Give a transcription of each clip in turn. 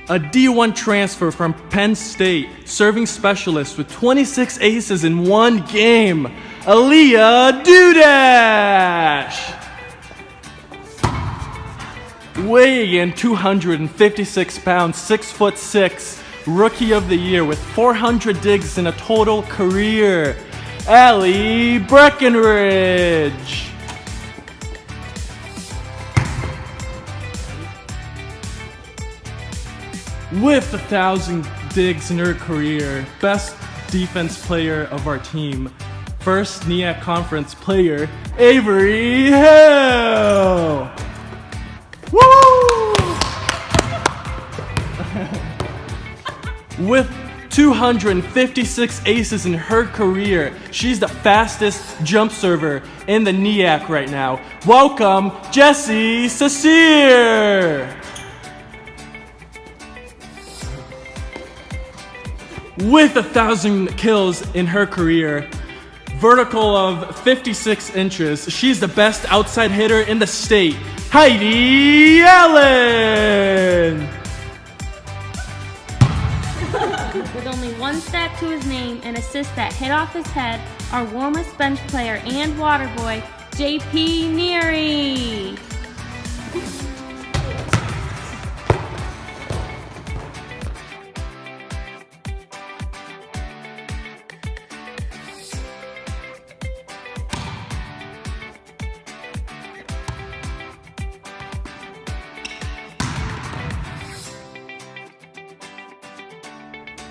A D1 transfer from Penn State, serving specialist with 26 aces in one game, Aaliyah Dudash. Weighing in 256 pounds, 6'6", Rookie of the Year with 400 digs in a total career, Allie Breckenridge. With 1,000 digs in her career, best defense player of our team, first NEAC Conference player, Avery Hill. Woo! With 256 aces in her career, she's the fastest jump server in the NEAC right now. Welcome, Jessie Sasir. With 1,000 kills in her career, vertical of 56 inches, she's the best outside hitter in the state, Heidi Allen! With only one stat to his name and assists that hit off his head, our warmest bench player and water boy, JP Neary.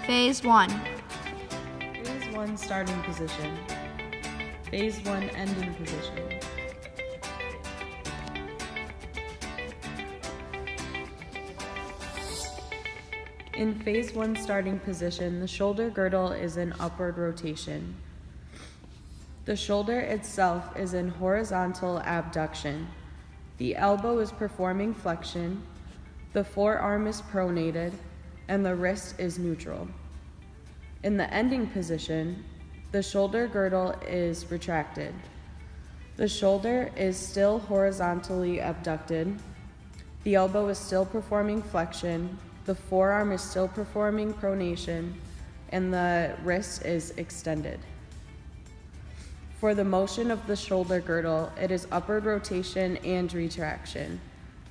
Phase 1. Phase 1 starting position. Phase 1 ending position. In Phase 1 starting position, the shoulder girdle is in upward rotation. The shoulder itself is in horizontal abduction. The elbow is performing flexion. The forearm is pronated, and the wrist is neutral. In the ending position, the shoulder girdle is retracted. The shoulder is still horizontally abducted. The elbow is still performing flexion. The forearm is still performing pronation, and the wrist is extended. For the motion of the shoulder girdle, it is upward rotation and retraction.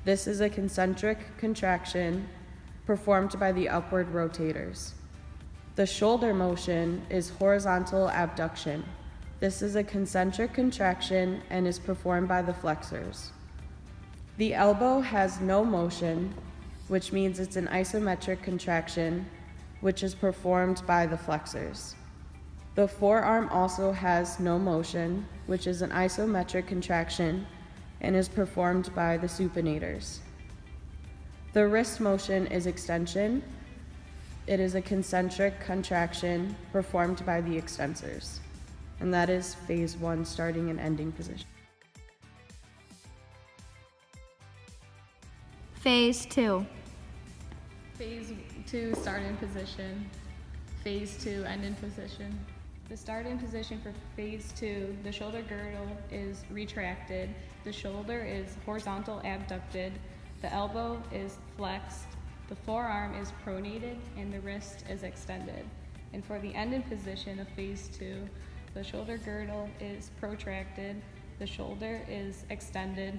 This is a concentric contraction performed by the upward rotators. The shoulder motion is horizontal abduction. This is a concentric contraction and is performed by the flexors. The elbow has no motion, which means it's an isometric contraction, which is performed by the flexors. The forearm also has no motion, which is an isometric contraction and is performed by the supinators. The wrist motion is extension. It is a concentric contraction performed by the extensors. And that is Phase 1 starting and ending position. Phase 2. Phase 2 starting position. Phase 2 ending position. The starting position for Phase 2, the shoulder girdle is retracted. The shoulder is horizontal abducted. The elbow is flexed, the forearm is pronated, and the wrist is extended. And for the ending position of Phase 2, the shoulder girdle is protracted, the shoulder is extended,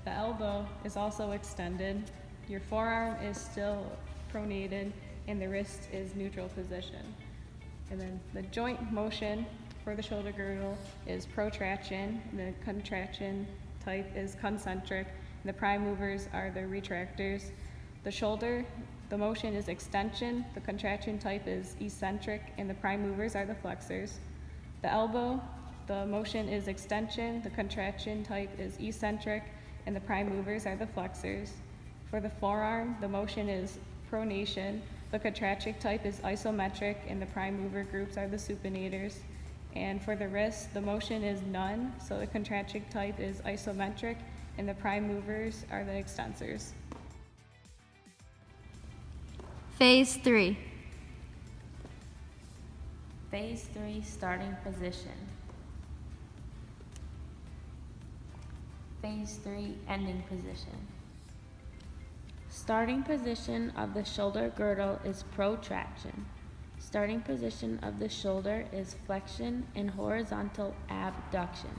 the elbow is also extended, your forearm is still pronated, and the wrist is neutral position. And then the joint motion for the shoulder girdle is protraction, the contraction type is concentric, the prime movers are the retractors. The shoulder, the motion is extension, the contraction type is eccentric, and the prime movers are the flexors. The elbow, the motion is extension, the contraction type is eccentric, and the prime movers are the flexors. For the forearm, the motion is pronation, the contraction type is isometric, and the prime mover groups are the supinators. And for the wrist, the motion is none, so the contraction type is isometric, and the prime movers are the extensors. Phase 3. Phase 3 starting position. Phase 3 ending position. Starting position of the shoulder girdle is protraction. Starting position of the shoulder is flexion and horizontal abduction.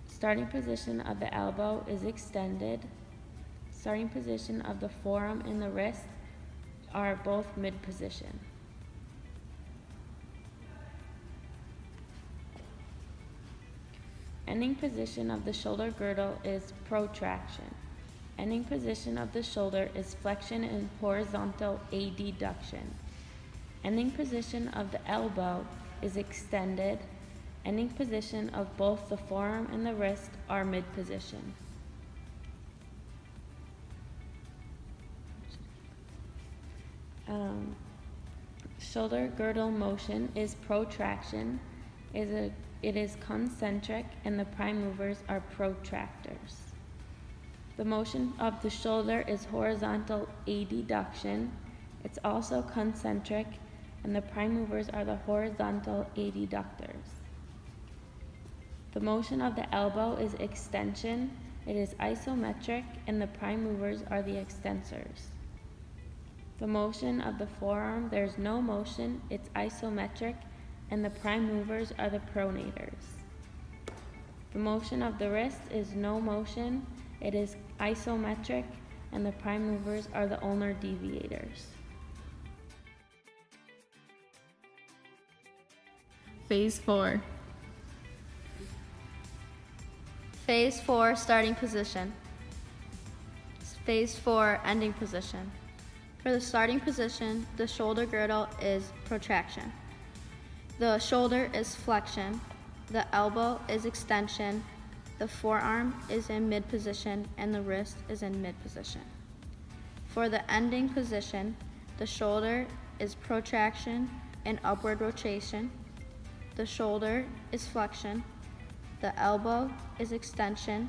Starting position of the elbow is extended. Starting position of the forearm and the wrist are both mid-position. Ending position of the shoulder girdle is protraction. Ending position of the shoulder is flexion and horizontal adduction. Ending position of the elbow is extended. Ending position of both the forearm and the wrist are mid-position. Shoulder girdle motion is protraction. It is concentric and the prime movers are protractors. The motion of the shoulder is horizontal adduction. It's also concentric and the prime movers are the horizontal adductors. The motion of the elbow is extension. It is isometric and the prime movers are the extensors. The motion of the forearm, there's no motion, it's isometric and the prime movers are the pronators. The motion of the wrist is no motion, it is isometric and the prime movers are the ulnar deviators. Phase 4. Phase 4, starting position. Phase 4, ending position. For the starting position, the shoulder girdle is protraction. The shoulder is flexion. The elbow is extension. The forearm is in mid position and the wrist is in mid position. For the ending position, the shoulder is protraction and upward rotation. The shoulder is flexion. The elbow is extension.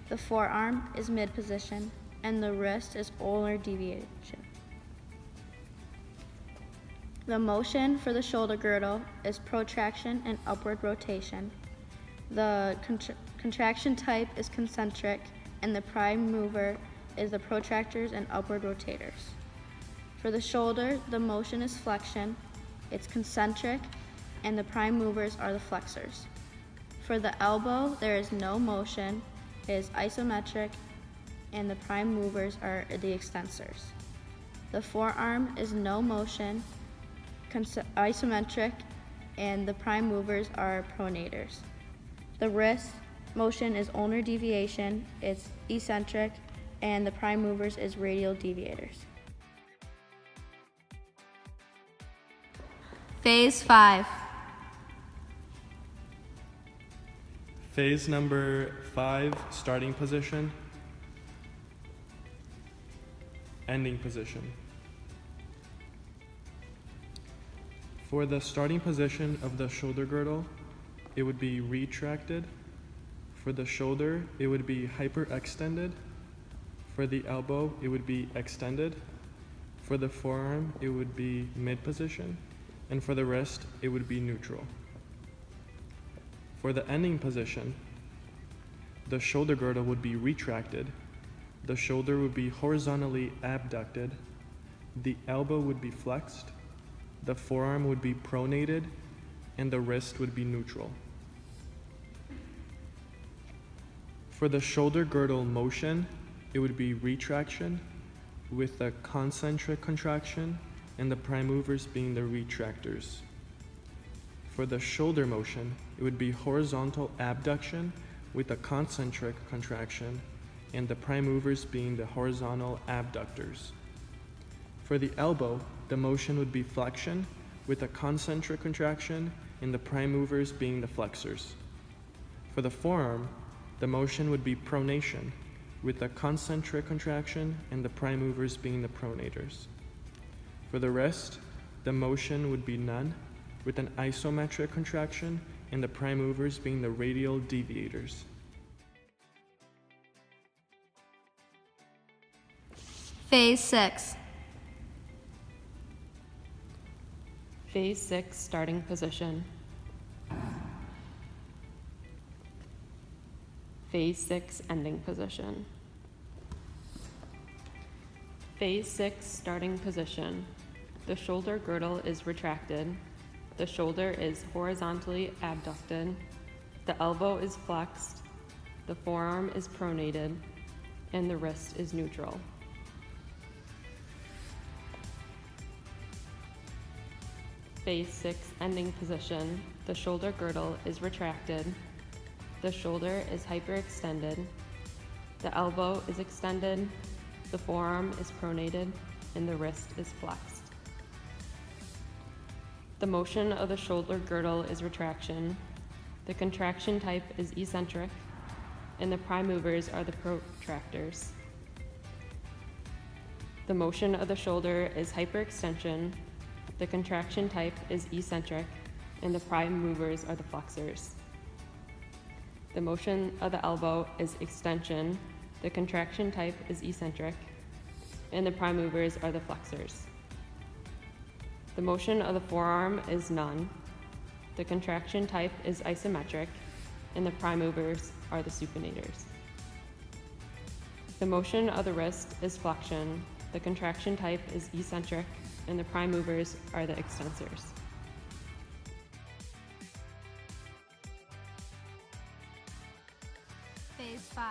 The forearm is mid position and the wrist is ulnar deviation. The motion for the shoulder girdle is protraction and upward rotation. The contraction type is concentric and the prime mover is the protractors and upward rotators. For the shoulder, the motion is flexion, it's concentric, and the prime movers are the flexors. For the elbow, there is no motion, it is isometric, and the prime movers are the extensors. The forearm is no motion, isometric, and the prime movers are pronators. The wrist motion is ulnar deviation, it's eccentric, and the prime movers is radial deviators. Phase 5. Phase number 5, starting position. Ending position. For the starting position of the shoulder girdle, it would be retracted. For the shoulder, it would be hyperextended. For the elbow, it would be extended. For the forearm, it would be mid position. And for the wrist, it would be neutral. For the ending position, the shoulder girdle would be retracted. The shoulder would be horizontally abducted. The elbow would be flexed. The forearm would be pronated, and the wrist would be neutral. For the shoulder girdle motion, it would be retraction with a concentric contraction and the prime movers being the retractors. For the shoulder motion, it would be horizontal abduction with a concentric contraction and the prime movers being the horizontal abductors. For the elbow, the motion would be flexion with a concentric contraction and the prime movers being the flexors. For the forearm, the motion would be pronation with a concentric contraction and the prime movers being the pronators. For the wrist, the motion would be none with an isometric contraction and the prime movers being the radial deviators. Phase 6. Phase 6, starting position. Phase 6, ending position. Phase 6, starting position. The shoulder girdle is retracted. The shoulder is horizontally abducted. The elbow is flexed. The forearm is pronated. And the wrist is neutral. Phase 6, ending position. The shoulder girdle is retracted. The shoulder is hyperextended. The elbow is extended. The forearm is pronated. And the wrist is flexed. The motion of the shoulder girdle is retraction. The contraction type is eccentric. And the prime movers are the protractors. The motion of the shoulder is hyperextension. The contraction type is eccentric, and the prime movers are the flexors. The motion of the elbow is extension. The contraction type is eccentric, and the prime movers are the flexors. The motion of the forearm is none. The contraction type is isometric, and the prime movers are the supinators. The motion of the wrist is flexion. The contraction type is eccentric, and the prime movers are the extensors. Phase 5.